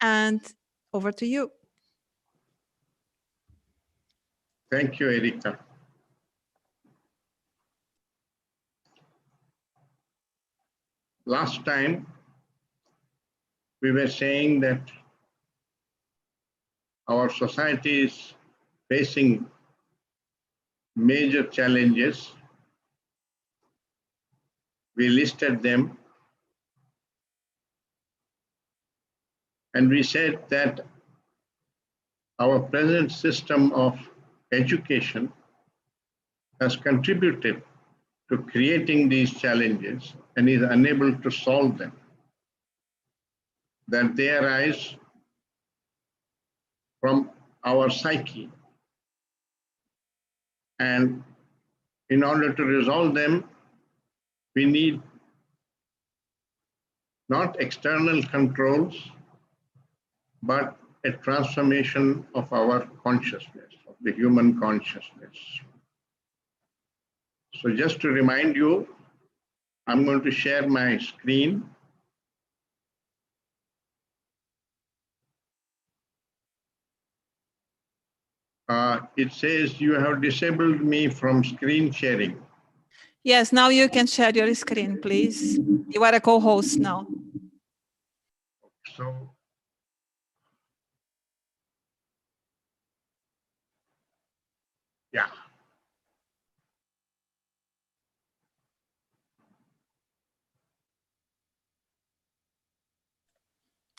And over to you. Thank you, Erika. Last time, we were saying that our society is facing major challenges. We listed them. And we said that our present system of education has contributed to creating these challenges and is unable to solve them. That they arise from our psyche. And in order to resolve them, we need not external controls, but a transformation of our consciousness, of the human consciousness. So just to remind you, I'm going to share my screen. It says you have disabled me from screen sharing. Yes, now you can share your screen, please. You are a co-host now. So, yeah.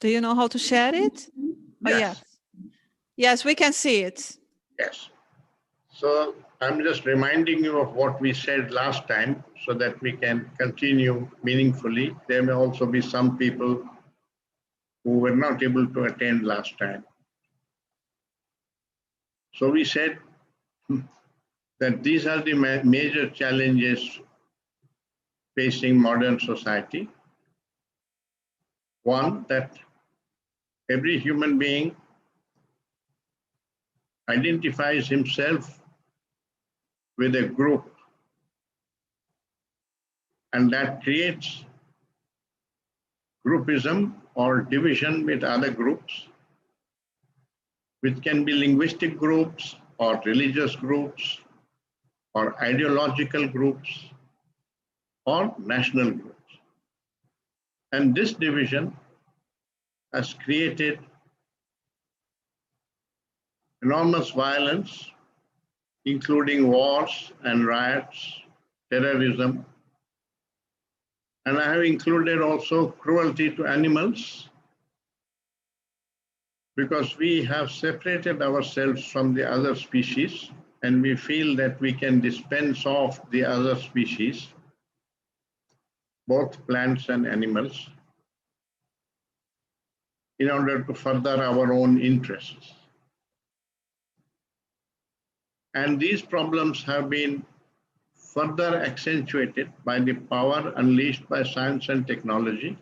Do you know how to share it? Yes. Oh, yes. Yes, we can see it. Yes. So I'm just reminding you of what we said last time so that we can continue meaningfully. There may also be some people who were not able to attend last time. So we said that these are the major challenges facing modern society. One, that every human being identifies himself with a group, and that creates groupism or division with other groups, which can be linguistic groups or religious groups or ideological groups or national groups. And this division has created enormous violence, including wars and riots, terrorism, and I have included also cruelty to animals, because we have separated ourselves from the other species and we feel that we can dispense off the other species, both plants and animals, in order to further our own interests. And these problems have been further accentuated by the power unleashed by science and technology,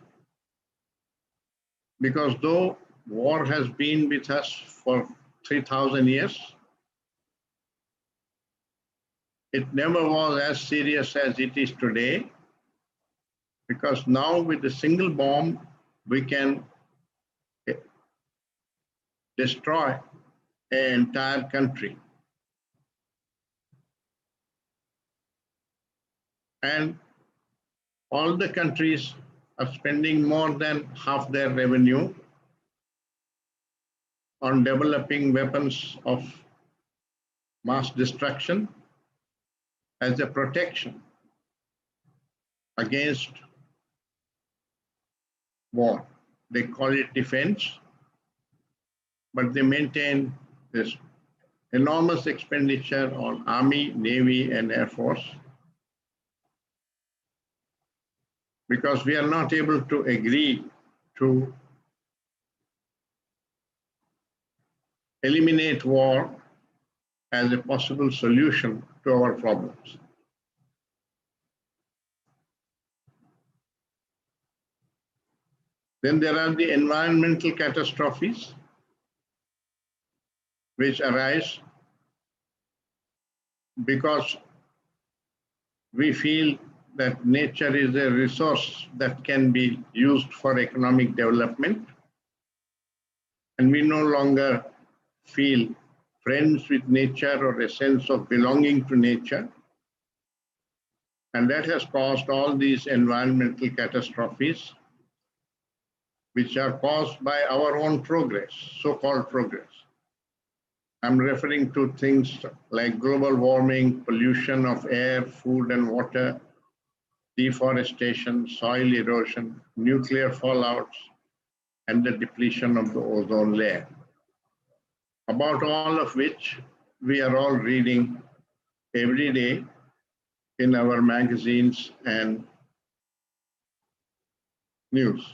because though war has been with us for 3,000 years, it never was as serious as it is today, because now with a single bomb, we can destroy an entire country. And all the countries are spending more than half their revenue on developing weapons of mass destruction as a protection against war. They call it defense, but they maintain this enormous expenditure on Army, Navy, and Air Force, because we are not able to agree to eliminate war as a possible solution to our problems. Then there are the environmental catastrophes which arise because we feel that nature is a resource that can be used for economic development. and we no longer feel friends with nature or a sense of belonging to nature. And that has caused all these environmental catastrophes, which are caused by our own progress, so-called progress. I'm referring to things like global warming, pollution of air, food and water, deforestation, soil erosion, nuclear fallouts, and the depletion of the ozone layer. About all of which we are all reading every day in our magazines and news.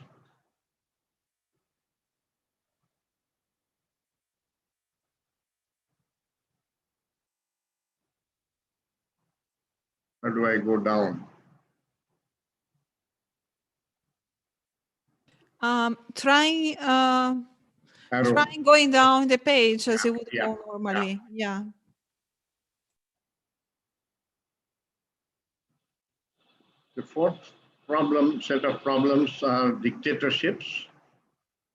How do I go down? Trying going down the page as it would go normally. Yeah. The fourth set of problems are dictatorships.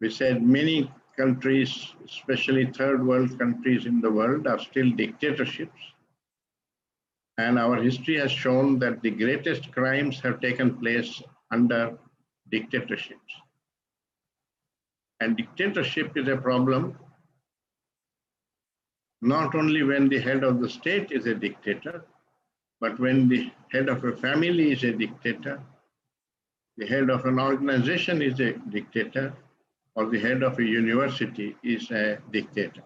We said many countries, especially third world countries in the world, are still dictatorships. And our history has shown that the greatest crimes have taken place under dictatorships. And dictatorship is a problem not only when the head of the state is a dictator, but when the head of a family is a dictator, the head of an organization is a dictator, or the head of a university is a dictator.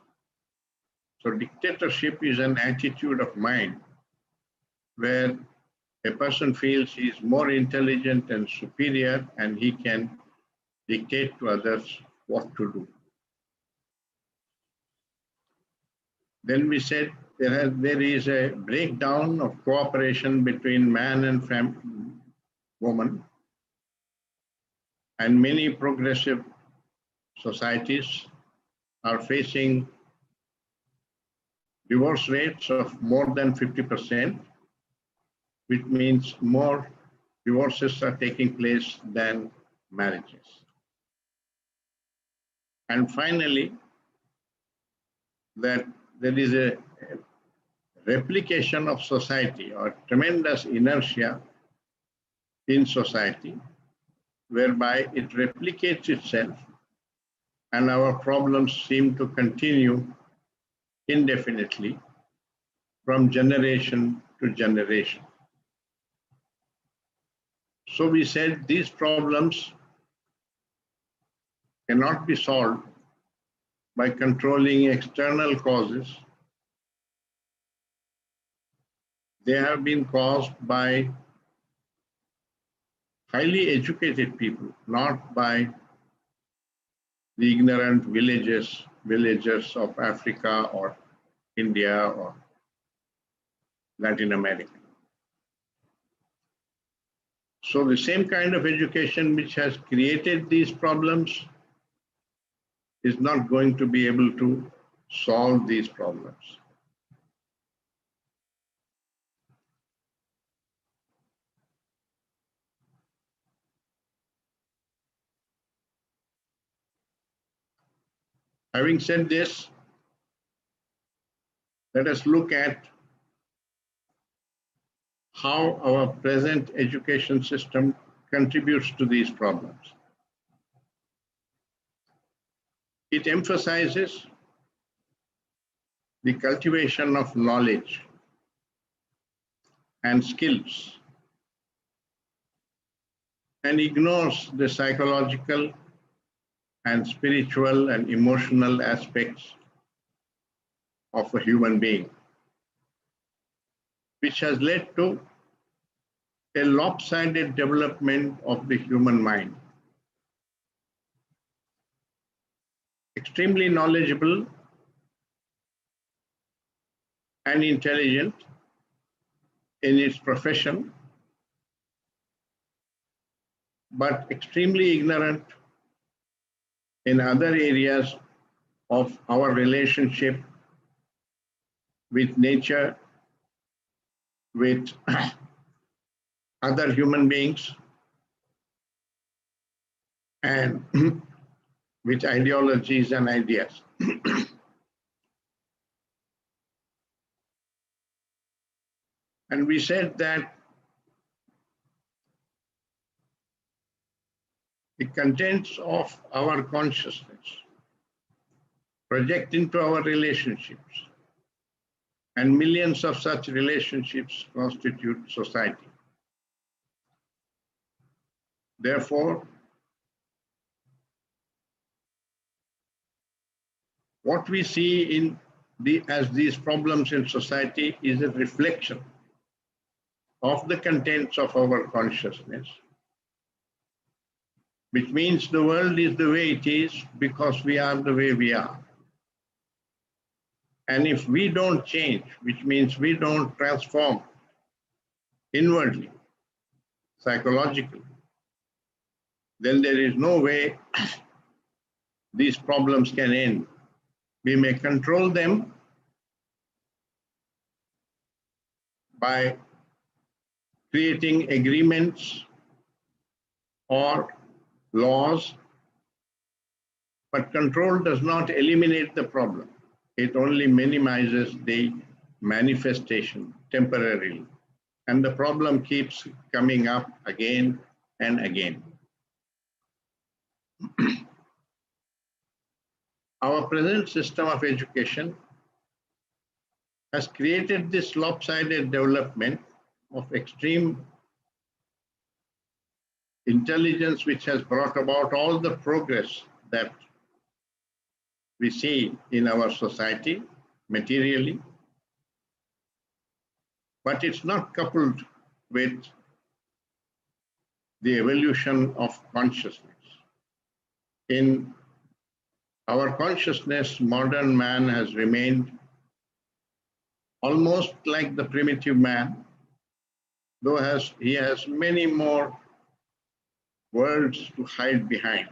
So dictatorship is an attitude of mind where a person feels he is more intelligent and superior and he can dictate to others what to do. Then we said there is a breakdown of cooperation between man and woman, and many progressive societies are facing divorce rates of more than 50%, which means more divorces are taking place than marriages. And finally, that there is a replication of society or tremendous inertia in society, whereby it replicates itself and our problems seem to continue indefinitely from generation to generation. So we said these problems cannot be solved by controlling external causes. They have been caused by highly educated people, not by the ignorant villagers of Africa or India or Latin America. So the same kind of education which has created these problems is not going to be able to solve these problems. Having said this, let us look at how our present education system contributes to these problems. It emphasizes the cultivation of knowledge and skills and ignores the psychological and spiritual and emotional aspects of a human being, which has led to a lopsided development of the human mind. Extremely knowledgeable and intelligent in its profession, but extremely ignorant in other areas of our relationship with nature, with other human beings, and with ideologies and ideas. And we said that the contents of our consciousness project into our relationships, and millions of such relationships constitute society. Therefore, what we see as these problems in society is a reflection of the contents of our consciousness, which means the world is the way it is because we are the way we are. And if we don't change, which means we don't transform inwardly, psychologically, then there is no way these problems can end. We may control them by creating agreements or laws, but control does not eliminate the problem. It only minimizes the manifestation temporarily. And the problem keeps coming up again and again. Our present system of education has created this lopsided development of extreme intelligence, which has brought about all the progress that we see in our society materially, but it's not coupled with the evolution of consciousness. In our consciousness, modern man has remained almost like the primitive man, though he has many more worlds to hide behind.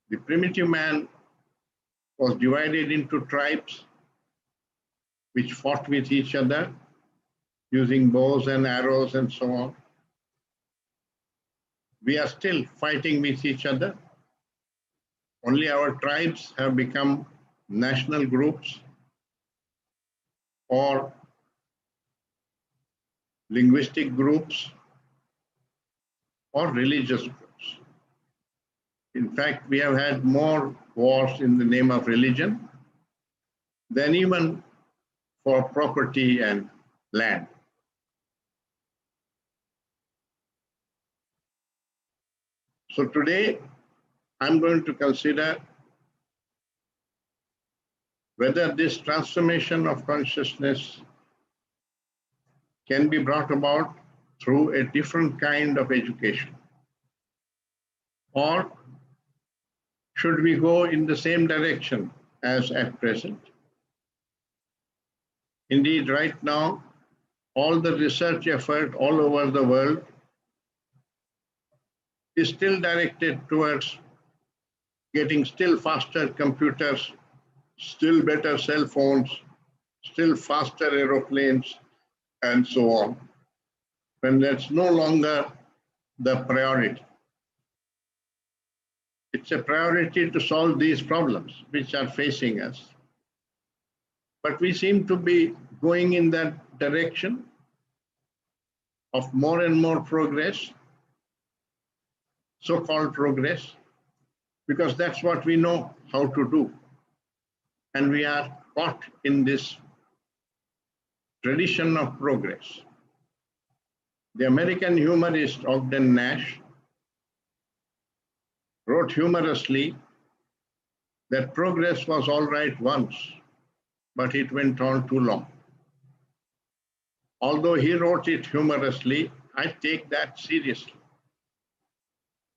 The primitive man was divided into tribes which fought with each other using bows and arrows and so on. We are still fighting with each other. Only our tribes have become national groups or linguistic groups or religious groups. In fact, we have had more wars in the name of religion than even for property and land. So today, I'm going to consider whether this transformation of consciousness can be brought about through a different kind of education, or should we go in the same direction as at present? Indeed, right now, all the research effort all over the world is still directed towards getting still faster computers, still better cell phones, still faster aeroplanes, and so on, when that's no longer the priority. It's a priority to solve these problems which are facing us. But we seem to be going in that direction of more and more progress, so-called progress, because that's what we know how to do. And we are caught in this tradition of progress. The American humorist Ogden Nash wrote humorously that progress was all right once, but it went on too long. Although he wrote it humorously, I take that seriously.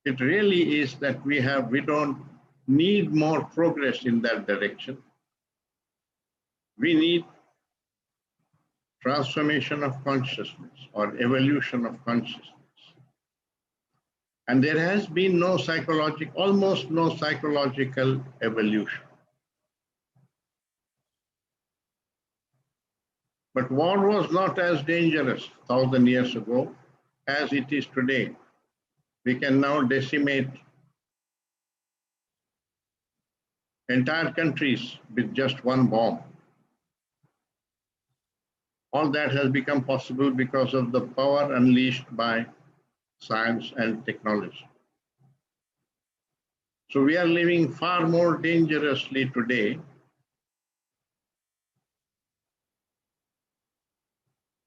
It really is that we don't need more progress in that direction. We need transformation of consciousness or evolution of consciousness. And there has been almost no psychological evolution. But war was not as dangerous 1,000 years ago as it is today. We can now decimate entire countries with just one bomb. All that has become possible because of the power unleashed by science and technology. So we are living far more dangerously today.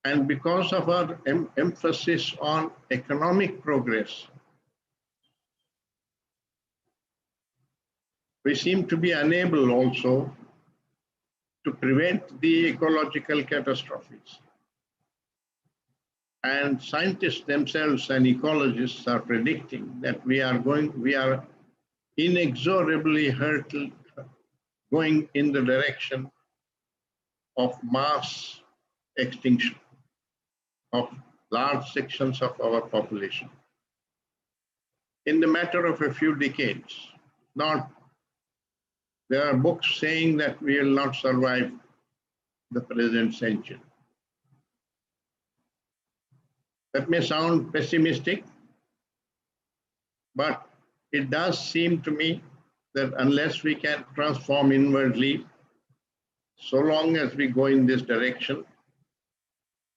And because of our emphasis on economic progress, we seem to be unable also to prevent the ecological catastrophes. And scientists themselves and ecologists are predicting that we are inexorably going in the direction of mass extinction of large sections of our population in the matter of a few decades. There are books saying that we will not survive the present century. That may sound pessimistic, but it does seem to me that unless we can transform inwardly, so long as we go in this direction,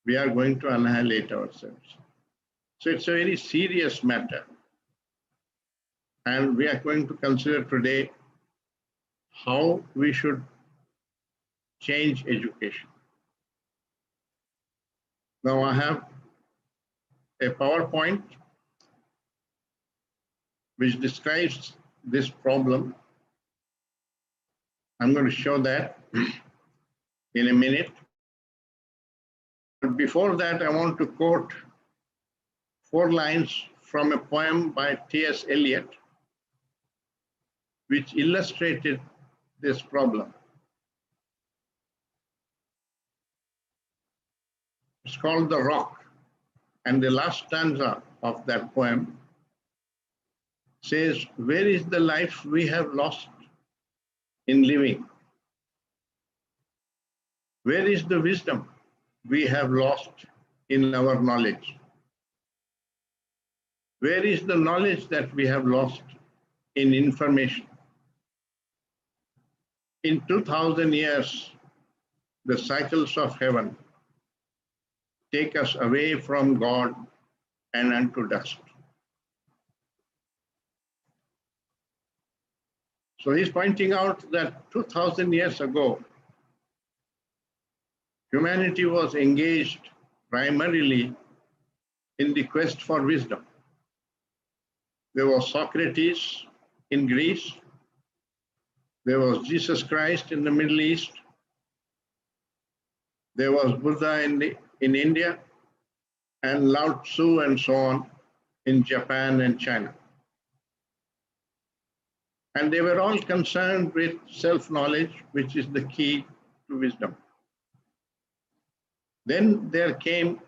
we are going to annihilate ourselves. So it's a very serious matter. And we are going to consider today how we should change education. Now I have a PowerPoint which describes this problem. I'm going to show that in a minute. But before that, I want to quote 4 lines from a poem by T.S. Eliot, which illustrated this problem. It's called The Rock, and the last stanza of that poem says, "Where is the life we have lost in living? Where is the wisdom we have lost in our knowledge? Where is the knowledge that we have lost in information? In 2000 years, the cycles of heaven take us away from God and unto dust." So he's pointing out that 2000 years ago, humanity was engaged primarily in the quest for wisdom. There was Socrates in Greece. There was Jesus Christ in the Middle East. There was Buddha in India, and Lao Tzu and so on in Japan and China. And they were all concerned with self-knowledge, which is the key to wisdom. Then there came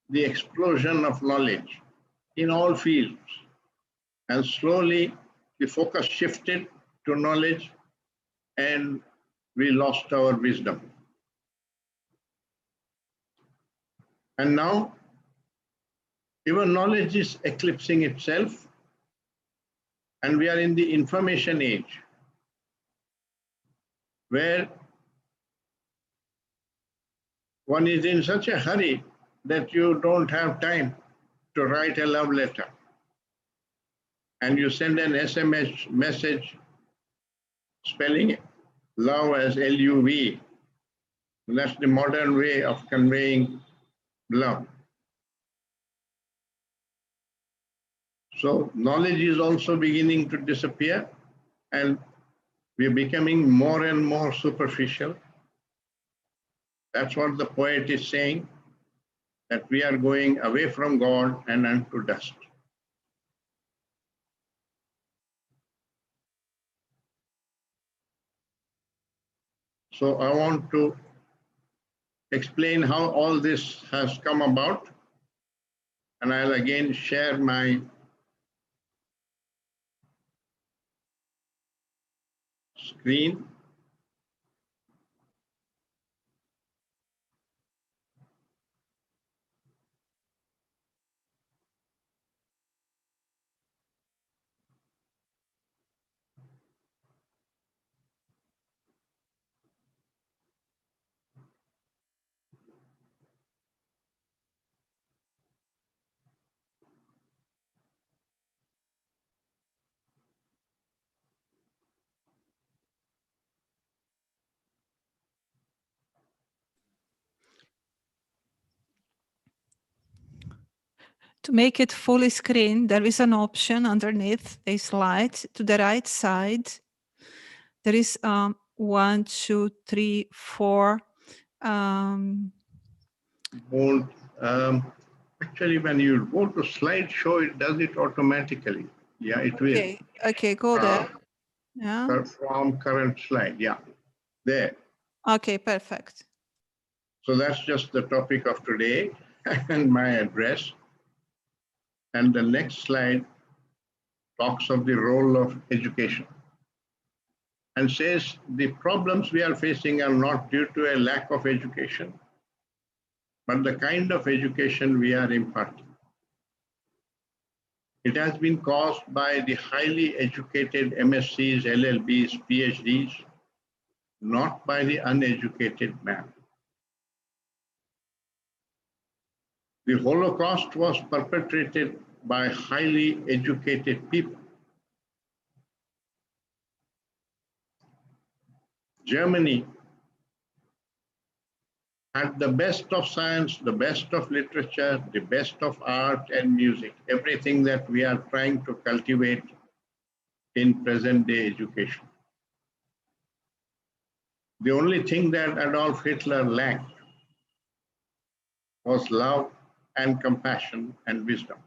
the explosion of knowledge in all fields. And slowly the focus shifted to knowledge and we lost our wisdom. And now even knowledge is eclipsing itself, and we are in the information age where one is in such a hurry that you don't have time to write a love letter. And you send an SMS message spelling love as L-U-V. That's the modern way of conveying love. So knowledge is also beginning to disappear, and we're becoming more and more superficial. That's what the poet is saying, that we are going away from God and unto dust. So I want to explain how all this has come about, and I'll again share my screen. To make it fully screen, there is an option underneath a slide to the right side. There is 1, 2, 3, 4. Won't, actually, when you go to slideshow, it does it automatically. Yeah, it will. Okay, go there. Yeah. From current slide. Yeah, there. Okay, perfect. So that's just the topic of today and my address. And the next slide talks of the role of education and says the problems we are facing are not due to a lack of education, but the kind of education we are imparting. It has been caused by the highly educated MSCs, LLBs, PhDs, not by the uneducated man. The Holocaust was perpetrated by highly educated people. Germany had the best of science, the best of literature, the best of art and music, everything that we are trying to cultivate in present day education. The only thing that Adolf Hitler lacked was love and compassion and wisdom.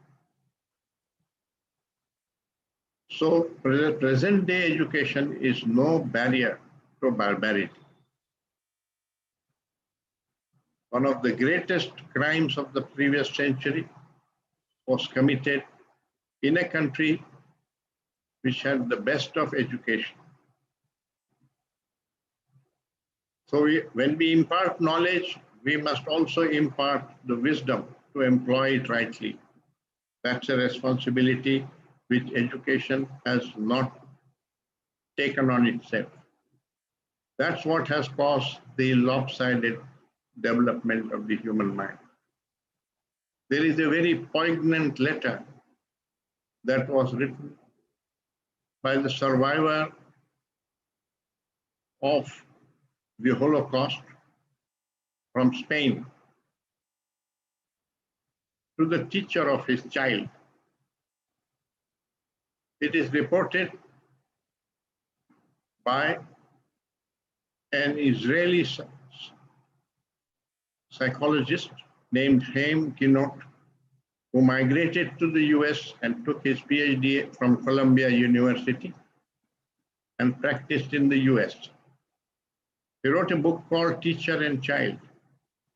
So present day education is no barrier to barbarity. One of the greatest crimes of the previous century was committed in a country which had the best of education. So when we impart knowledge, we must also impart the wisdom to employ it rightly. That's a responsibility which education has not taken on itself. That's what has caused the lopsided development of the human mind. There is a very poignant letter that was written by the survivor of the Holocaust from Spain to the teacher of his child. It is reported by an Israeli psychologist named Chaim Kinot, who migrated to the US and took his PhD from Columbia University and practiced in the US. He wrote a book called Teacher and Child,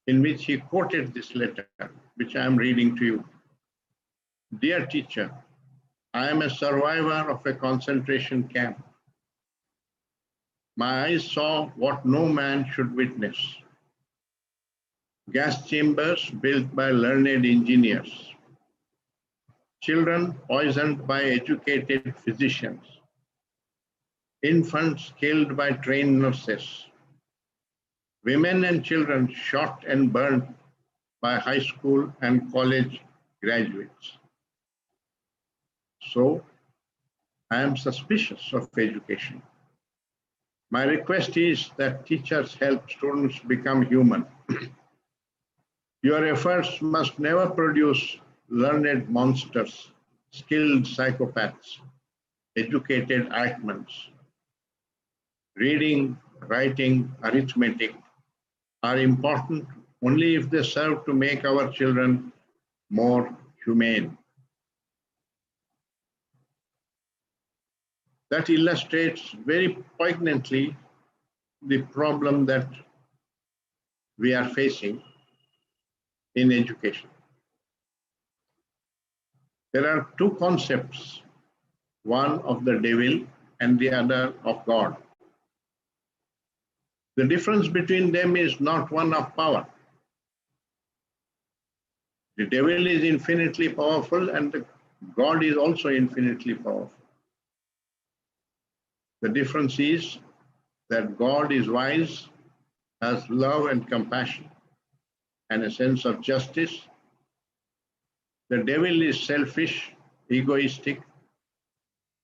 in which he quoted this letter, which I am reading to you. Dear teacher, I am a survivor of a concentration camp. My eyes saw what no man should witness. Gas chambers built by learned engineers. Children poisoned by educated physicians. Infants killed by trained nurses. Women and children shot and burned by high school and college graduates. So, I am suspicious of education. My request is that teachers help students become human. Your efforts must never produce learned monsters, skilled psychopaths, educated Eichmanns. Reading, writing, arithmetic are important only if they serve to make our children more humane. That illustrates very poignantly the problem that we are facing in education. There are two concepts, one of the devil and the other of God. The difference between them is not one of power. The devil is infinitely powerful and the God is also infinitely powerful. The difference is that God is wise, has love and compassion, and a sense of justice. The devil is selfish, egoistic,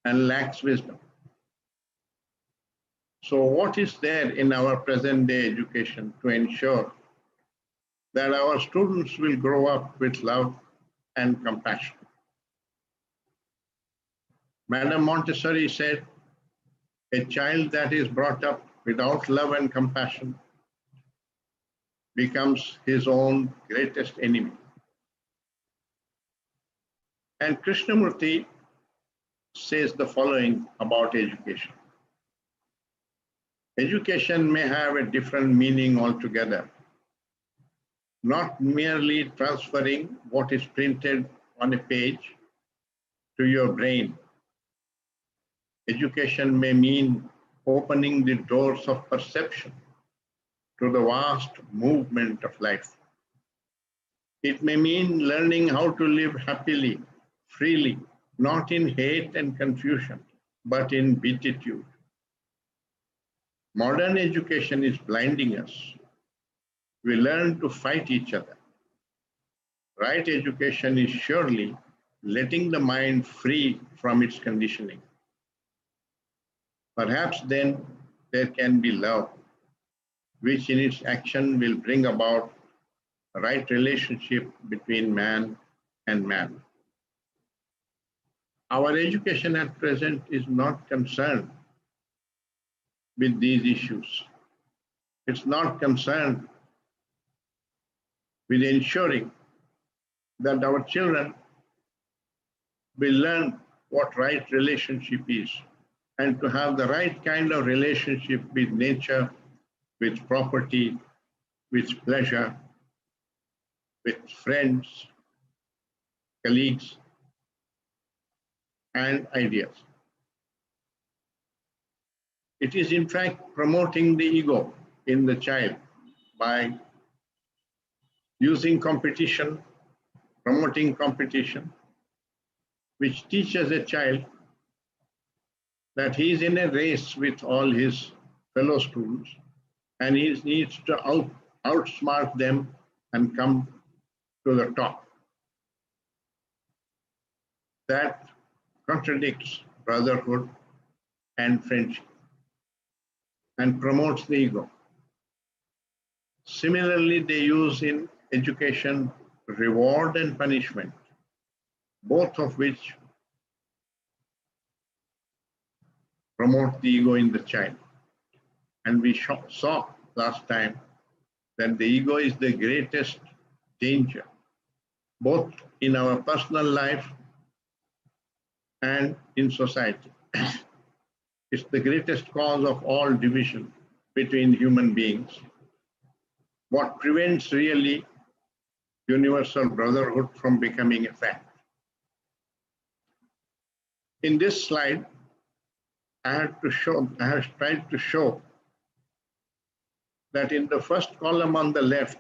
and lacks wisdom. So what is there in our present day education to ensure that our students will grow up with love, and compassion. Madame Montessori said, a child that is brought up without love and compassion becomes his own greatest enemy. And Krishnamurti says the following about education. Education may have a different meaning altogether, not merely transferring what is printed on a page to your brain. Education may mean opening the doors of perception to the vast movement of life. It may mean learning how to live happily, freely, not in hate and confusion, but in beatitude. Modern education is blinding us. We learn to fight each other. Right education is surely letting the mind free from its conditioning. Perhaps then there can be love, which in its action will bring about a right relationship between man and man. Our education at present is not concerned with these issues. It's not concerned with ensuring that our children will learn what right relationship is and to have the right kind of relationship with nature, with property, with pleasure, with friends, colleagues, and ideas. It is in fact promoting the ego in the child by using competition, promoting competition, which teaches a child that he is in a race with all his fellow students and he needs to outsmart them and come to the top. That contradicts brotherhood and friendship and promotes the ego. Similarly, they use in education reward and punishment, both of which promote the ego in the child. And we saw last time that the ego is the greatest danger, both in our personal life and in society. It's the greatest cause of all division between human beings. What prevents really universal brotherhood from becoming a fact. In this slide, I have tried to show that in the first column on the left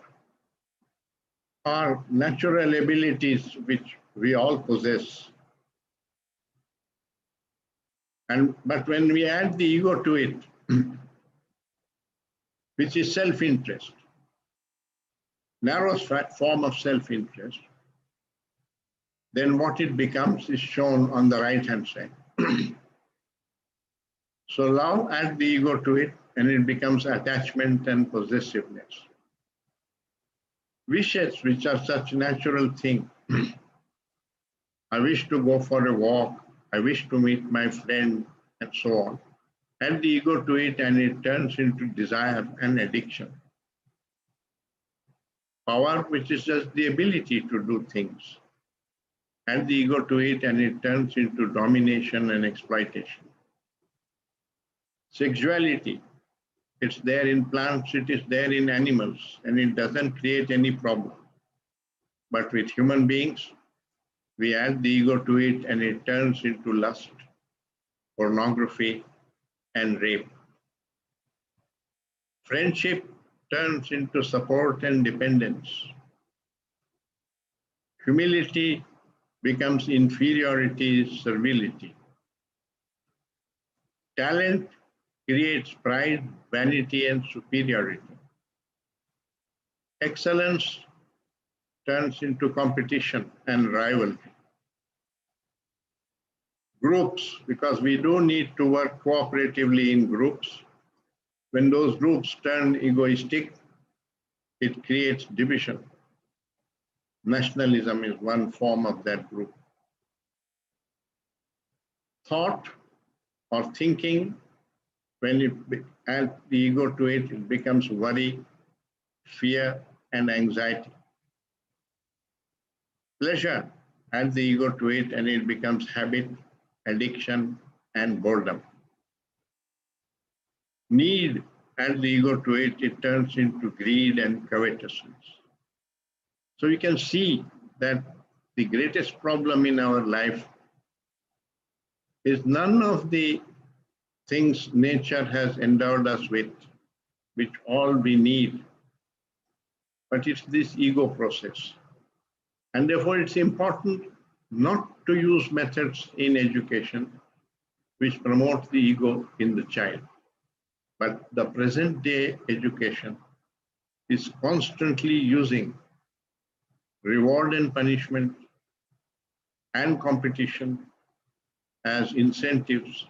are natural abilities which we all possess. But when we add the ego to it, which is self-interest, narrow form of self-interest, then what it becomes is shown on the right-hand side. So now add the ego to it, and it becomes attachment and possessiveness. Wishes, which are such natural thing. I wish to go for a walk, I wish to meet my friend, and so on. Add the ego to it, and it turns into desire and addiction. Power, which is just the ability to do things. Add the ego to it, and it turns into domination and exploitation. Sexuality, it's there in plants, it is there in animals, and it doesn't create any problem. But with human beings, we add the ego to it, and it turns into lust, pornography, and rape. Friendship turns into support and dependence. Humility becomes inferiority, servility. Talent creates pride, vanity, and superiority. Excellence turns into competition and rivalry. Groups, because we do need to work cooperatively in groups. When those groups turn egoistic, it creates division. Nationalism is one form of that group. Thought or thinking, when you add the ego to it, it becomes worry, fear, and anxiety. Pleasure, add the ego to it, and it becomes habit, addiction, and boredom. Need, add the ego to it, it turns into greed and covetousness. So you can see that the greatest problem in our life is none of the things nature has endowed us with, which all we need, but it's this ego process. And therefore it's important not to use methods in education which promote the ego in the child. But the present day education is constantly using reward and punishment and competition as incentives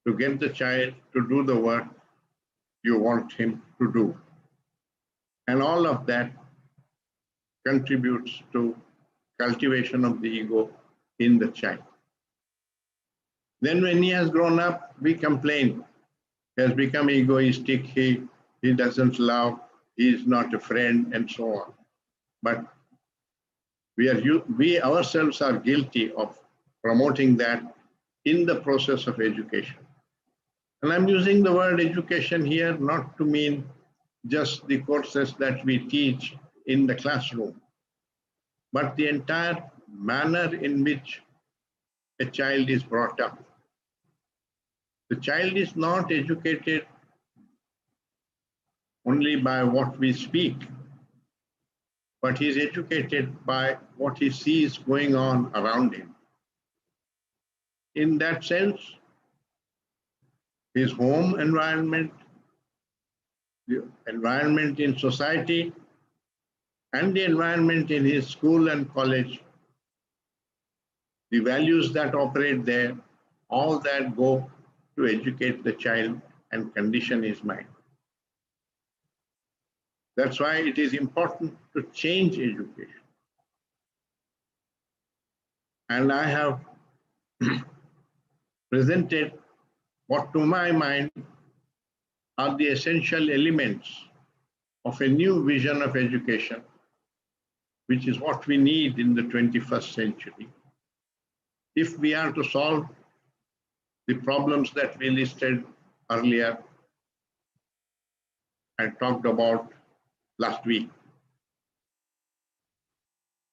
to get the child to do the work you want him to do. And all of that contributes to cultivation of the ego in the child. Then when he has grown up, we complain. He has become egoistic, he doesn't love, he is not a friend, and so on. But we ourselves are guilty of promoting that in the process of education. And I'm using the word education here not to mean just the courses that we teach in the classroom, but the entire manner in which a child is brought up. The child is not educated only by what we speak, but he is educated by what he sees going on around him. In that sense, his home environment, the environment in society, and the environment in his school and college, the values that operate there, all that go to educate the child and condition his mind. That's why it is important to change education. And I have presented what to my mind are the essential elements of a new vision of education, which is what we need in the 21st century. If we are to solve the problems that we listed earlier and talked about last week.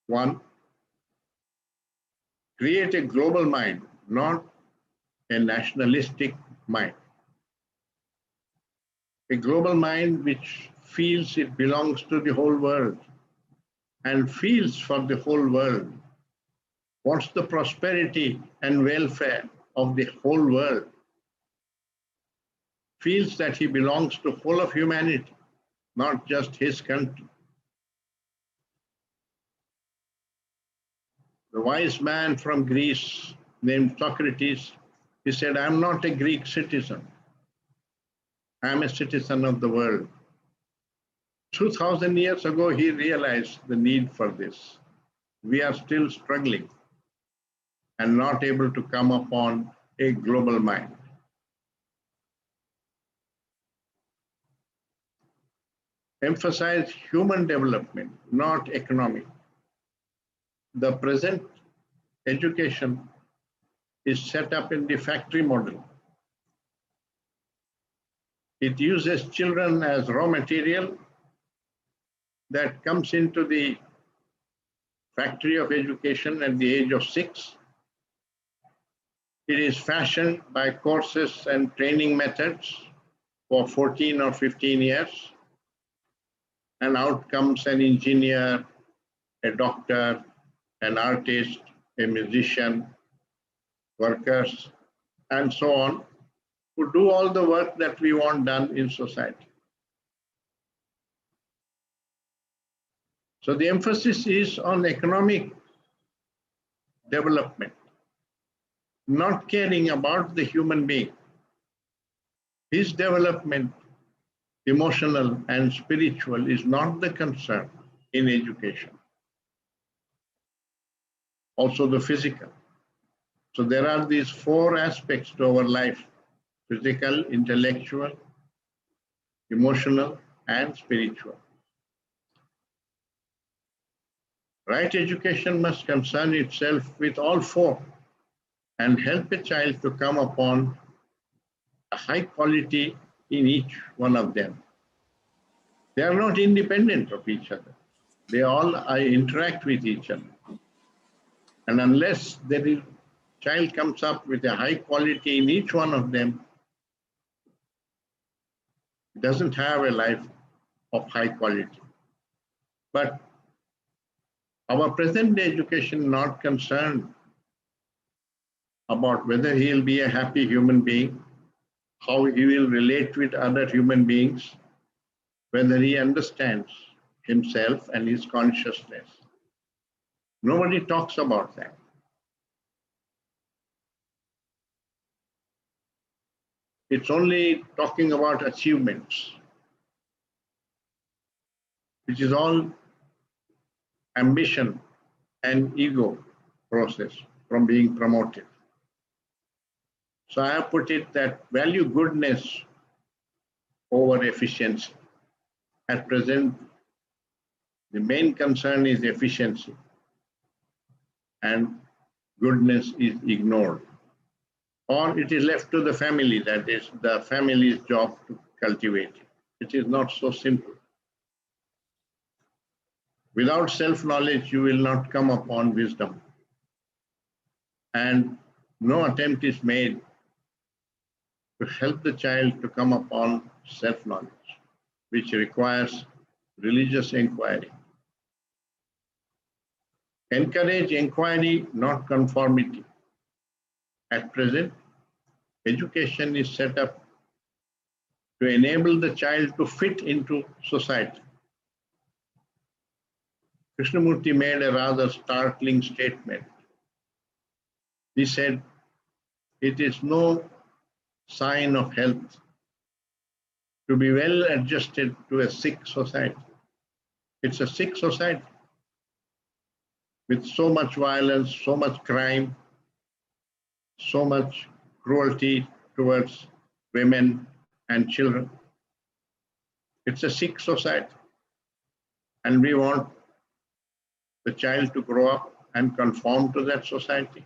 One, create a global mind, not a nationalistic mind. A global mind which feels it belongs to the whole world and feels for the whole world, wants the prosperity and welfare of the whole world, feels that he belongs to whole of humanity, not just his country. The wise man from Greece named Socrates, he said, I'm not a Greek citizen. I'm a citizen of the world. 2000 years ago, he realized the need for this. We are still struggling and not able to come upon a global mind. Emphasize human development, not economic. The present education is set up in the factory model. It uses children as raw material that comes into the factory of education at the age of 6. It is fashioned by courses and training methods for 14 or 15 years. And out comes an engineer, a doctor, an artist, a musician, workers, and so on, who do all the work that we want done in society. So the emphasis is on economic development, not caring about the human being. His development, emotional and spiritual, is not the concern in education. also the physical. So there are these four aspects to our life: physical, intellectual, emotional, and spiritual. Right education must concern itself with all four and help a child to come upon a high quality in each one of them. They are not independent of each other. They all interact with each other. And unless the child comes up with a high quality in each one of them, it doesn't have a life of high quality. But our present day education not concerned about whether he will be a happy human being, how he will relate with other human beings, whether he understands himself and his consciousness. Nobody talks about that. It's only talking about achievements, which is all ambition and ego process from being promoted. So I have put it that value goodness over efficiency. At present, the main concern is efficiency, and goodness is ignored. Or it is left to the family, that is the family's job to cultivate it. It is not so simple. Without self-knowledge, you will not come upon wisdom. And no attempt is made to help the child to come upon self-knowledge, which requires religious inquiry. Encourage inquiry, not conformity. At present, education is set up to enable the child to fit into society. Krishnamurti made a rather startling statement. He said, it is no sign of health to be well adjusted to a sick society. It's a sick society with so much violence, so much crime, so much cruelty towards women and children. It's a sick society. And we want the child to grow up and conform to that society.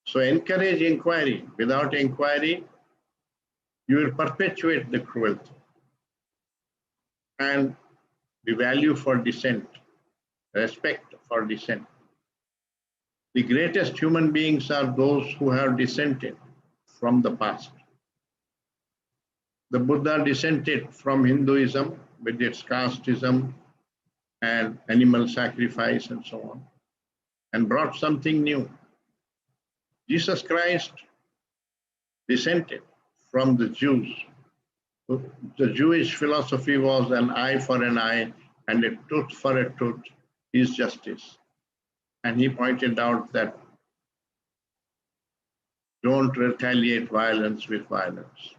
So encourage inquiry. Without inquiry, you will perpetuate the cruelty. And the value for dissent, respect for dissent. The greatest human beings are those who have dissented from the past. The Buddha dissented from Hinduism with its casteism and animal sacrifice and so on, and brought something new. Jesus Christ dissented from the Jews. The Jewish philosophy was an eye for an eye and a tooth for a tooth is justice. And he pointed out that don't retaliate violence with violence.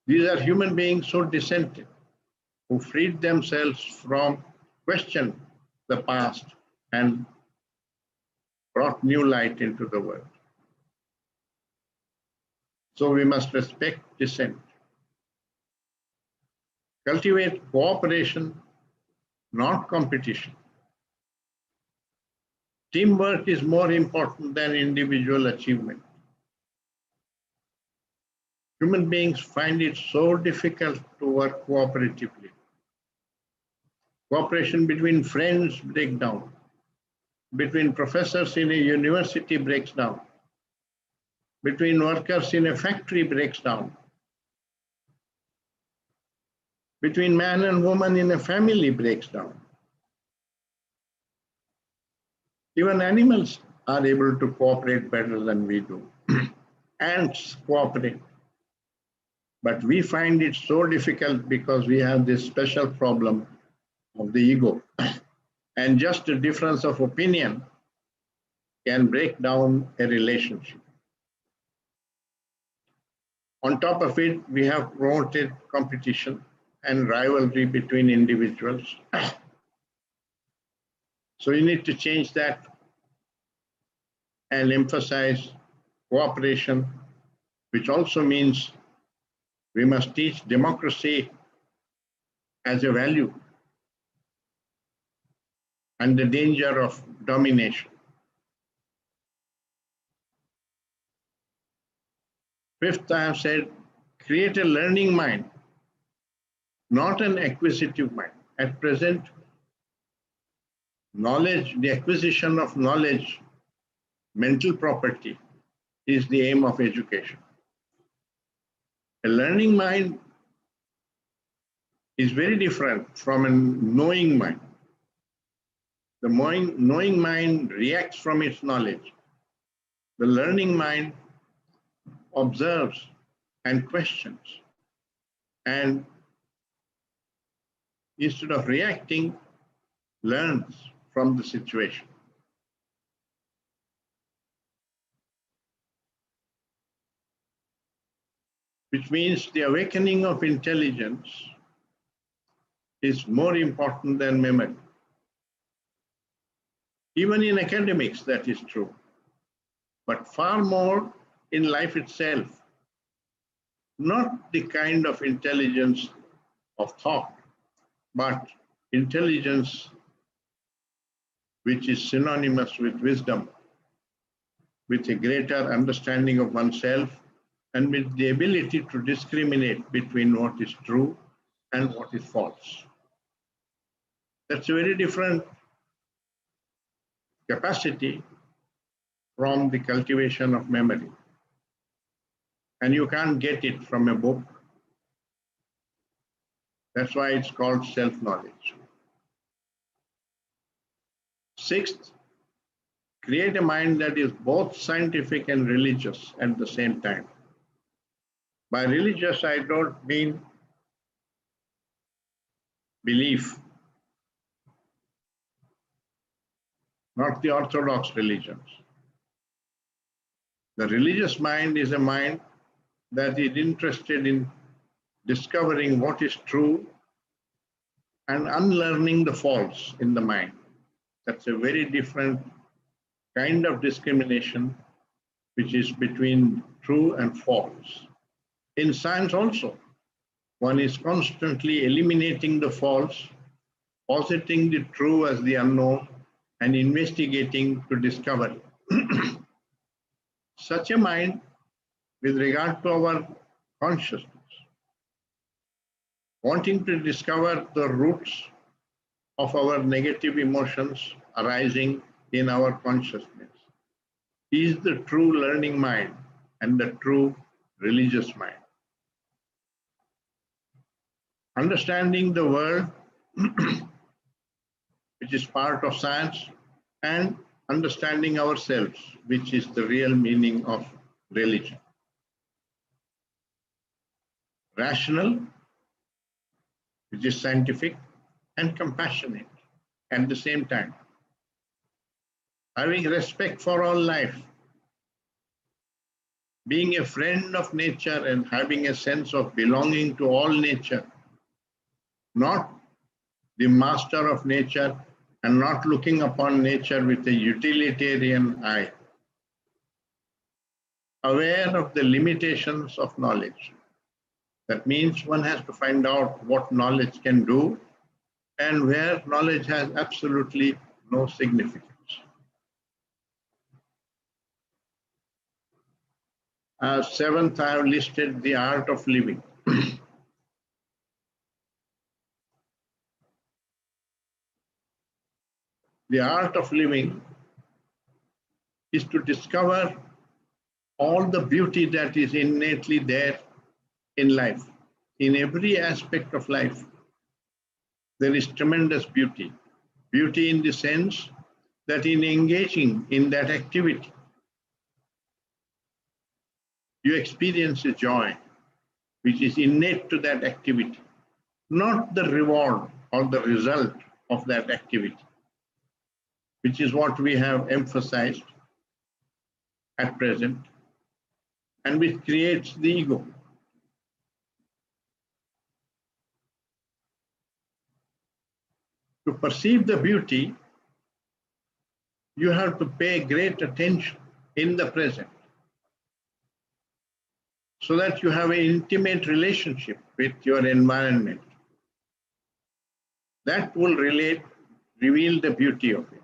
These are human beings who dissented, who freed themselves from question the past and brought new light into the world. So we must respect dissent. Cultivate cooperation, not competition. Teamwork is more important than individual achievement. Human beings find it so difficult to work cooperatively. Cooperation between friends breaks down. Between professors in a university breaks down. Between workers in a factory breaks down. Between man and woman in a family breaks down. Even animals are able to cooperate better than we do. Ants cooperate. But we find it so difficult because we have this special problem of the ego. And just a difference of opinion can break down a relationship. On top of it, we have promoted competition and rivalry between individuals. So you need to change that and emphasize cooperation, which also means we must teach democracy as a value and the danger of domination. Fifth, I have said, create a learning mind, not an acquisitive mind. At present, knowledge, the acquisition of knowledge, mental property, is the aim of education. A learning mind is very different from a knowing mind. The knowing mind reacts from its knowledge. The learning mind observes and questions, and instead of reacting, learns from the situation. Which means the awakening of intelligence is more important than memory. Even in academics, that is true, but far more in life itself. Not the kind of intelligence of thought, but intelligence which is synonymous with wisdom, with a greater understanding of oneself, and with the ability to discriminate between what is true and what is false. That's a very different capacity from the cultivation of memory. And you can't get it from a book. That's why it's called self-knowledge. Sixth, create a mind that is both scientific and religious at the same time. By religious, I don't mean belief, not the orthodox religions. The religious mind is a mind that is interested in discovering what is true and unlearning the false in the mind. That's a very different kind of discrimination, which is between true and false. In science also, one is constantly eliminating the false, positing the true as the unknown, and investigating to discover it. Such a mind, with regard to our consciousness, wanting to discover the roots of our negative emotions arising in our consciousness, is the true learning mind and the true religious mind. Understanding the world, which is part of science, and understanding ourselves, which is the real meaning of religion. Rational, which is scientific, and compassionate at the same time. Having respect for all life, being a friend of nature and having a sense of belonging to all nature, not the master of nature and not looking upon nature with a utilitarian eye. Aware of the limitations of knowledge. That means one has to find out what knowledge can do and where knowledge has absolutely no significance. Seventh, I have listed the art of living. The art of living is to discover all the beauty that is innately there in life. In every aspect of life, there is tremendous beauty. Beauty in the sense that in engaging in that activity, you experience a joy which is innate to that activity, not the reward or the result of that activity, which is what we have emphasized at present, and which creates the ego. To perceive the beauty, you have to pay great attention in the present so that you have an intimate relationship with your environment. That will reveal the beauty of it.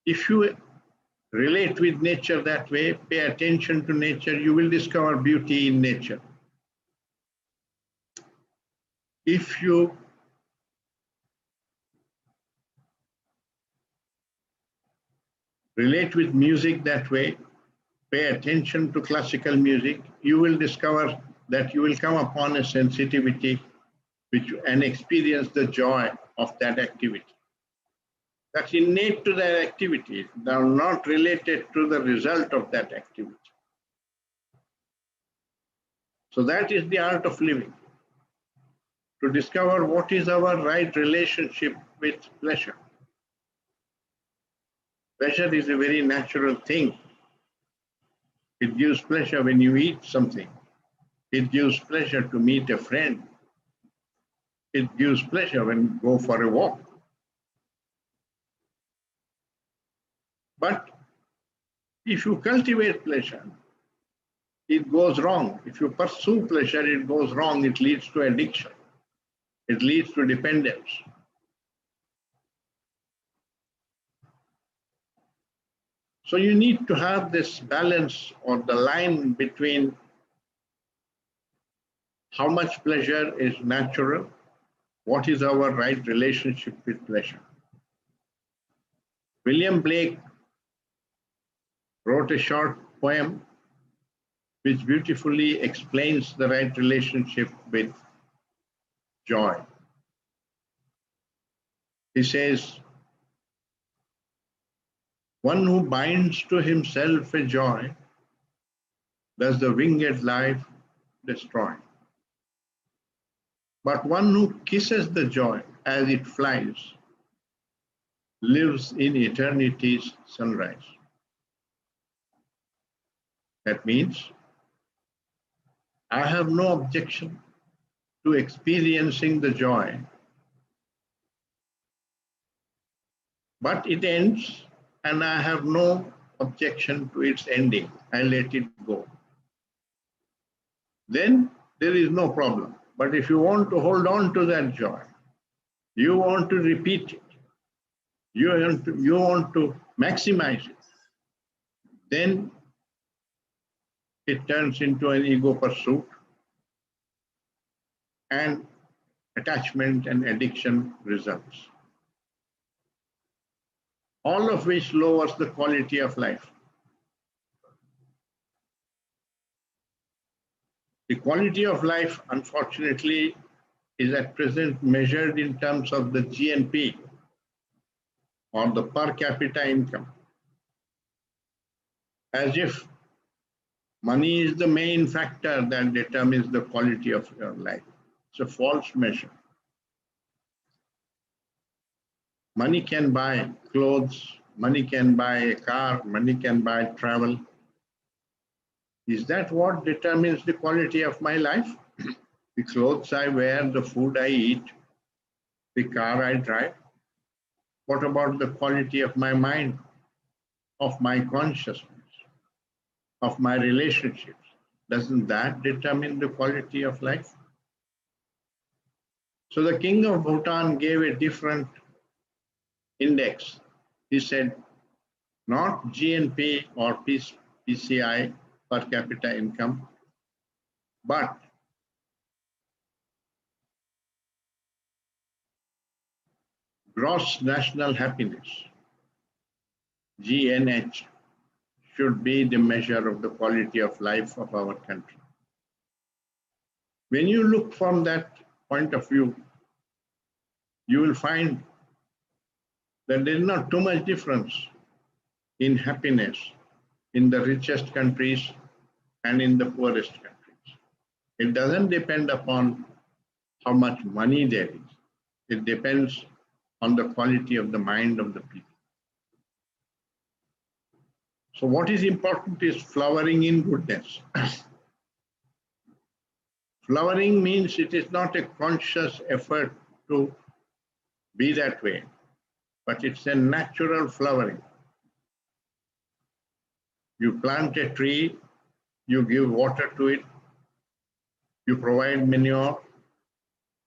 If you relate with nature that way, pay attention to nature, you will discover beauty in nature. If you relate with music that way, pay attention to classical music, you will discover that you will come upon a sensitivity and experience the joy of that activity. That's innate to that activity. They are not related to the result of that activity. So that is the art of living. To discover what is our right relationship with pleasure. Pleasure is a very natural thing. It gives pleasure when you eat something. It gives pleasure to meet a friend. It gives pleasure when you go for a walk. But if you cultivate pleasure, it goes wrong. If you pursue pleasure, it goes wrong. It leads to addiction. It leads to dependence. So you need to have this balance or the line between how much pleasure is natural, what is our right relationship with pleasure. William Blake wrote a short poem which beautifully explains the right relationship with joy. He says, one who binds to himself a joy does the winged life destroy. But one who kisses the joy as it flies lives in eternity's sunrise. That means I have no objection to experiencing the joy, but it ends and I have no objection to its ending. I let it go. Then there is no problem. But if you want to hold on to that joy, you want to repeat it, you want to maximize it, then it turns into an ego pursuit, and attachment and addiction results. All of which lowers the quality of life. The quality of life, unfortunately, is at present measured in terms of the GNP, or the per capita income, as if money is the main factor that determines the quality of your life. It's a false measure. Money can buy clothes, money can buy a car, money can buy travel. Is that what determines the quality of my life? The clothes I wear, the food I eat, the car I drive? What about the quality of my mind, of my consciousness, of my relationships? Doesn't that determine the quality of life? So the king of Bhutan gave a different index. He said, not GNP or PCI, per capita income, but gross national happiness, GNH, should be the measure of the quality of life of our country. When you look from that point of view, you will find that there is not too much difference in happiness in the richest countries and in the poorest countries. It doesn't depend upon how much money there is. It depends on the quality of the mind of the people. So what is important is flowering in goodness. Flowering means it is not a conscious effort to be that way. but it's a natural flowering. You plant a tree, you give water to it, you provide manure,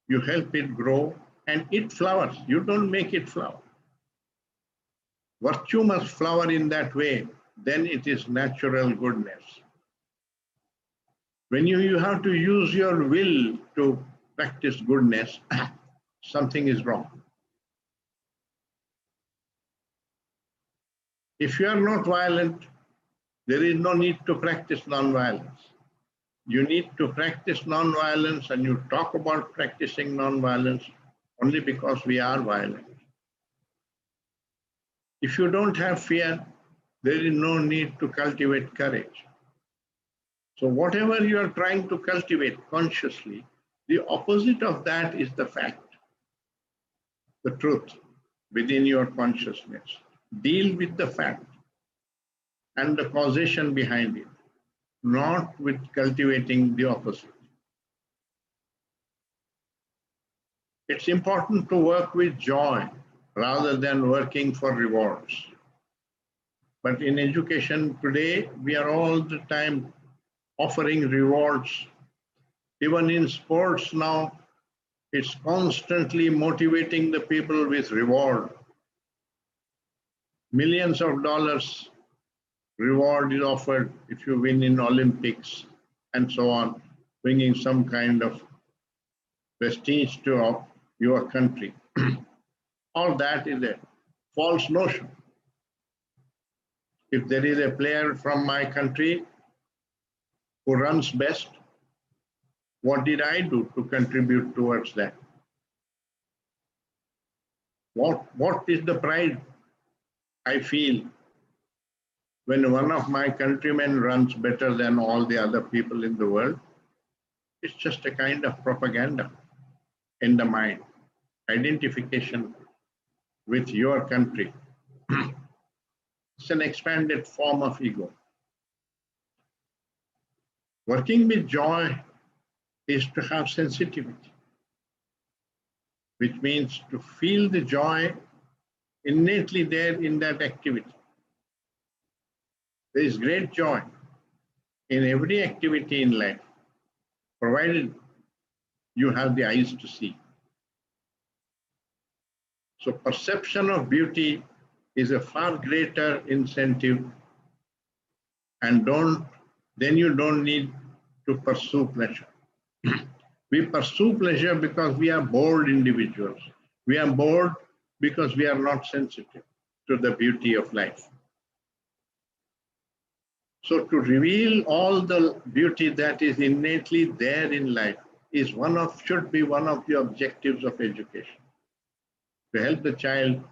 you help it grow, and it flowers. You don't make it flower. Virtue must flower in that way, then it is natural goodness. When you have to use your will to practice goodness, something is wrong. If you are not violent, there is no need to practice non-violence. You need to practice non-violence, and you talk about practicing non-violence only because we are violent. If you don't have fear, there is no need to cultivate courage. So whatever you are trying to cultivate consciously, the opposite of that is the fact, the truth within your consciousness. Deal with the fact and the causation behind it, not with cultivating the opposite. It's important to work with joy rather than working for rewards. But in education today, we are all the time offering rewards. Even in sports now, it's constantly motivating the people with reward. Millions of dollars reward is offered if you win in Olympics and so on, bringing some kind of prestige to your country. All that is a false notion. If there is a player from my country who runs best, what did I do to contribute towards that? What is the pride I feel when one of my countrymen runs better than all the other people in the world? It's just a kind of propaganda in the mind, identification with your country. It's an expanded form of ego. Working with joy is to have sensitivity, which means to feel the joy innately there in that activity. There is great joy in every activity in life, provided you have the eyes to see. So perception of beauty is a far greater incentive, and then you don't need to pursue pleasure. We pursue pleasure because we are bored individuals. We are bored because we are not sensitive to the beauty of life. So to reveal all the beauty that is innately there in life should be one of the objectives of education, to help the child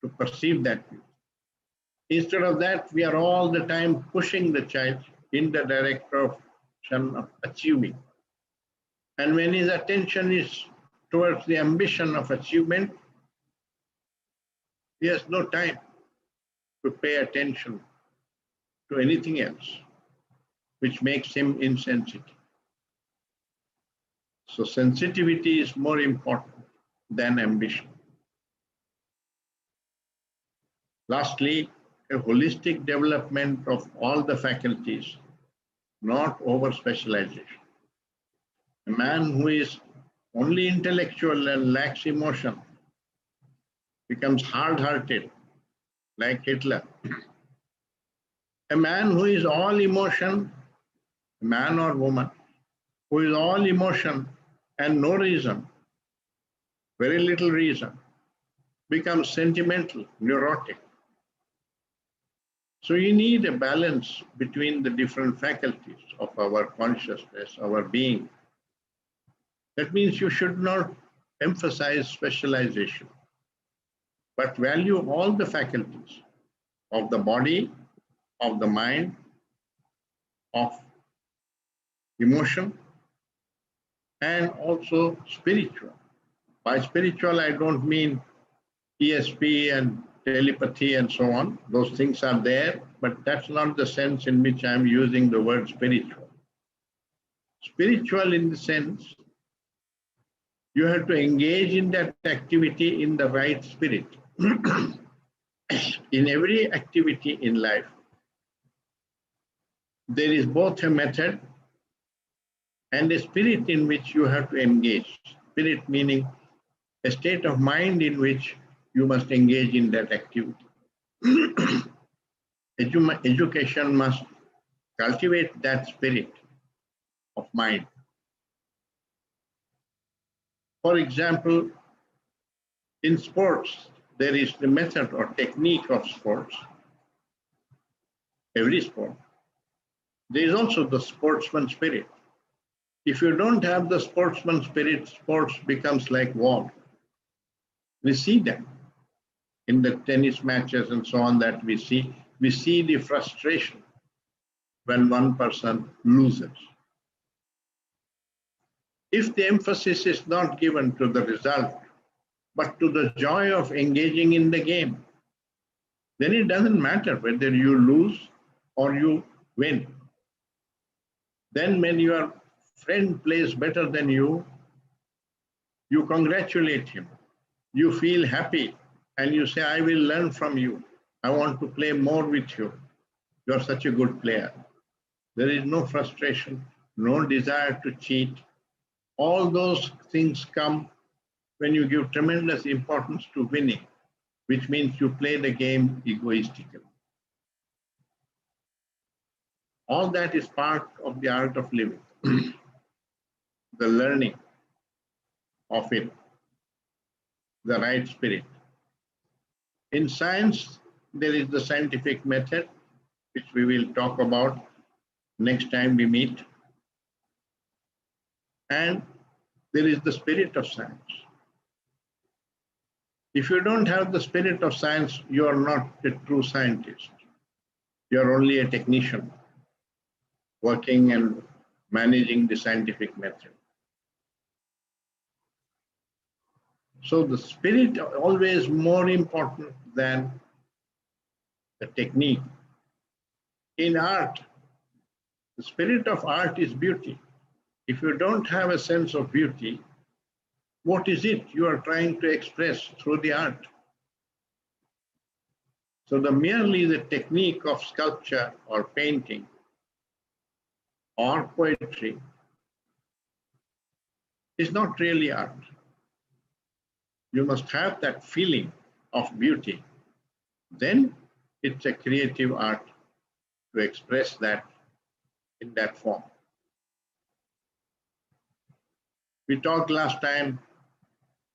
to perceive that beauty. Instead of that, we are all the time pushing the child in the direction of achieving. And when his attention is towards the ambition of achievement, he has no time to pay attention to anything else, which makes him insensitive. So sensitivity is more important than ambition. Lastly, a holistic development of all the faculties, not over specialization. A man who is only intellectual and lacks emotion becomes hard-hearted, like Hitler. A man who is all emotion, a man or woman, who is all emotion and no reason, very little reason, becomes sentimental, neurotic. So you need a balance between the different faculties of our consciousness, our being. That means you should not emphasize specialization, but value all the faculties of the body, of the mind, of emotion, and also spiritual. By spiritual, I don't mean ESP and telepathy and so on. Those things are there, but that's not the sense in which I'm using the word spiritual. Spiritual in the sense, you have to engage in that activity in the right spirit. in every activity in life, there is both a method and a spirit in which you have to engage. Spirit meaning a state of mind in which you must engage in that activity. Education must cultivate that spirit of mind. For example, in sports, there is the method or technique of sports, every sport. There is also the sportsman spirit. If you don't have the sportsman spirit, sports becomes like war. We see that in the tennis matches and so on that we see the frustration when one person loses. If the emphasis is not given to the result, but to the joy of engaging in the game, then it doesn't matter whether you lose or you win. Then when your friend plays better than you congratulate him. You feel happy and you say, I will learn from you. I want to play more with you. You're such a good player. There is no frustration, no desire to cheat. All those things come when you give tremendous importance to winning, which means you play the game egoistically. All that is part of the art of living, the learning of it, the right spirit. In science, there is the scientific method, which we will talk about next time we meet. And there is the spirit of science. If you don't have the spirit of science, you are not a true scientist. You are only a technician working and managing the scientific method. So the spirit always more important than the technique. In art, the spirit of art is beauty. If you don't have a sense of beauty, what is it you are trying to express through the art? So merely the technique of sculpture or painting or poetry is not really art. You must have that feeling of beauty. Then it's a creative art to express that in that form. We talked last time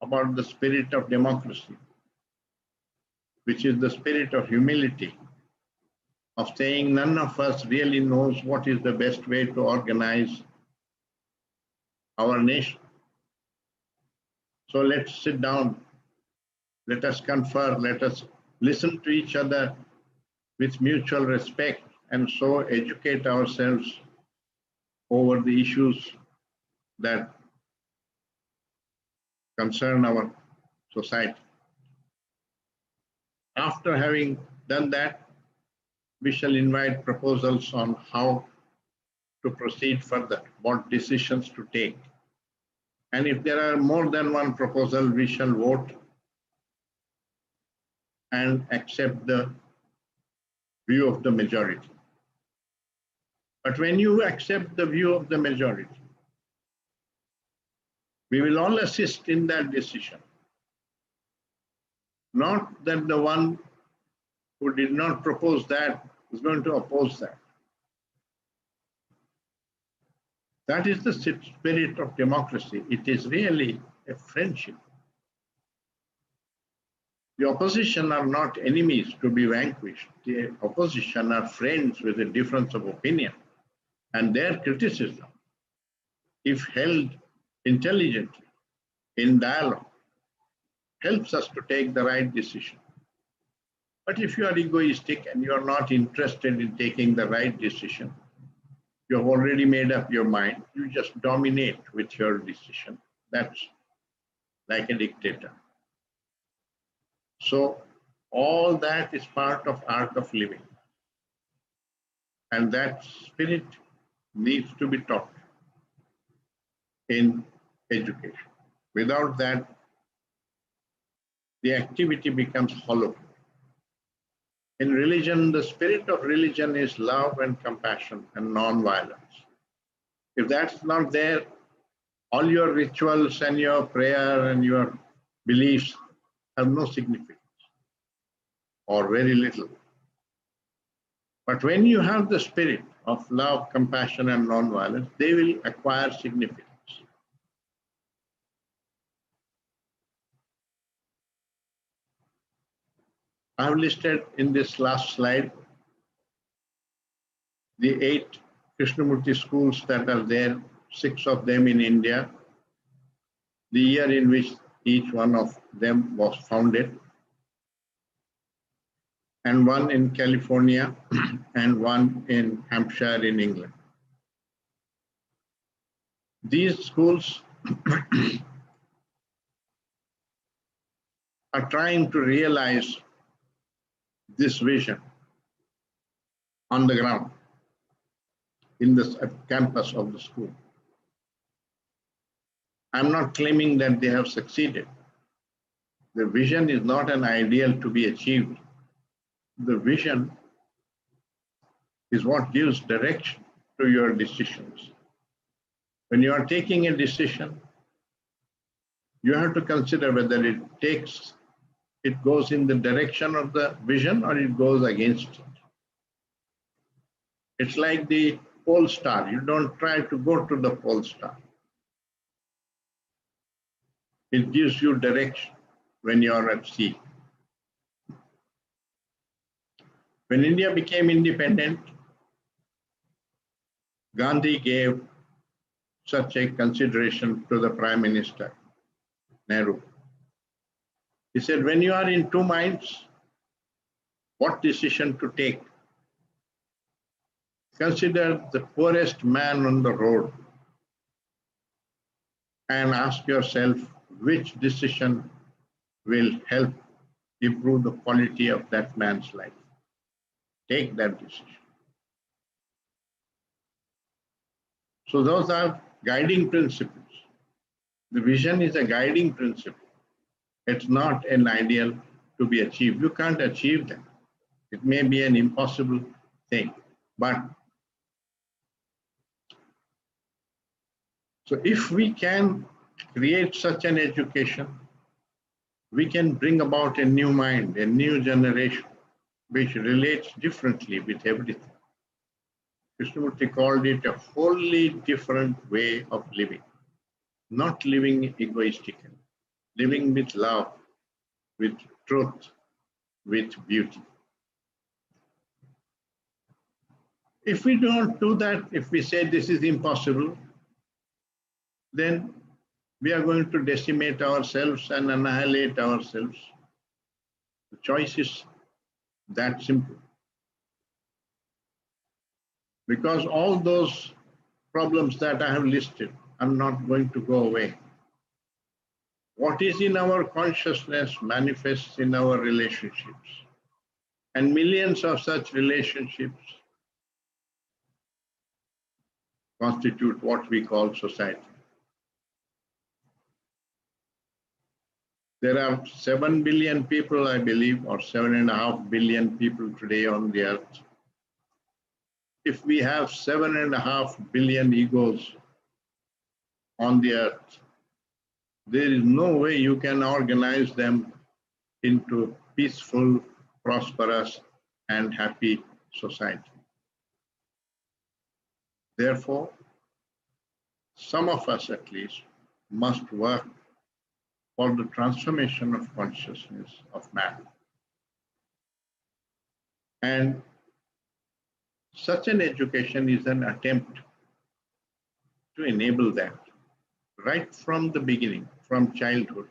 about the spirit of democracy, which is the spirit of humility, of saying none of us really knows what is the best way to organize our nation. So let's sit down, let us confer, let us listen to each other with mutual respect, and so educate ourselves over the issues that concern our society. After having done that, we shall invite proposals on how to proceed further, what decisions to take. And if there are more than one proposal, we shall vote and accept the view of the majority. But when you accept the view of the majority, we will all assist in that decision. Not that the one who did not propose that is going to oppose that. That is the spirit of democracy. It is really a friendship. The opposition are not enemies to be vanquished. The opposition are friends with a difference of opinion. And their criticism, if held intelligently, in dialogue, helps us to take the right decision. But if you are egoistic and you are not interested in taking the right decision, you have already made up your mind, you just dominate with your decision. That's like a dictator. So all that is part of art of living. And that spirit needs to be taught in education. Without that, the activity becomes hollow. In religion, the spirit of religion is love and compassion and non-violence. If that's not there, all your rituals and your prayer and your beliefs have no significance or very little. But when you have the spirit of love, compassion, and non-violence, they will acquire significance. I have listed in this last slide the 8 Krishnamurti schools that are there, 6 of them in India, the year in which each one of them was founded, and 1 in California and 1 in Hampshire in England. These schools are trying to realize this vision on the ground in the campus of the school. I'm not claiming that they have succeeded. The vision is not an ideal to be achieved. The vision is what gives direction to your decisions. When you are taking a decision, you have to consider whether it goes in the direction of the vision or it goes against it. It's like the pole star. You don't try to go to the pole star. It gives you direction when you are at sea. When India became independent, Gandhi gave such a consideration to the Prime Minister, Nehru. He said, when you are in 2 minds, what decision to take? Consider the poorest man on the road and ask yourself which decision will help improve the quality of that man's life. Take that decision. So those are guiding principles. The vision is a guiding principle. It's not an ideal to be achieved. You can't achieve that. It may be an impossible thing. But so if we can create such an education, we can bring about a new mind, a new generation, which relates differently with everything. Krishnamurti called it a wholly different way of living, not living egoistically, living with love, with truth, with beauty. If we don't do that, if we say this is impossible, then we are going to decimate ourselves and annihilate ourselves. The choice is that simple. Because all those problems that I have listed are not going to go away. What is in our consciousness manifests in our relationships. And millions of such relationships constitute what we call society. There are 7 billion people, I believe, or 7.5 billion people today on the earth. If we have 7.5 billion egos on the earth, there is no way you can organize them into peaceful, prosperous, and happy society. Therefore, some of us at least must work for the transformation of consciousness of man. And such an education is an attempt to enable that right from the beginning, from childhood.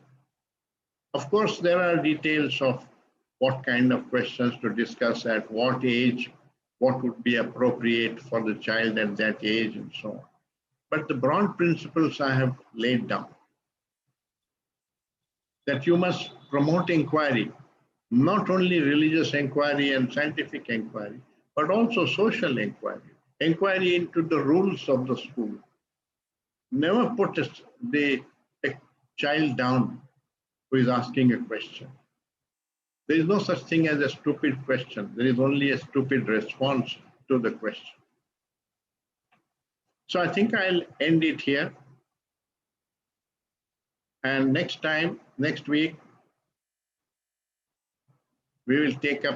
Of course, there are details of what kind of questions to discuss at what age, what would be appropriate for the child at that age, and so on. But the broad principles I have laid down, that you must promote inquiry, not only religious inquiry and scientific inquiry, but also social inquiry, inquiry into the rules of the school. Never put a child down who is asking a question. There is no such thing as a stupid question. There is only a stupid response to the question. So I think I'll end it here. And next week, we will take up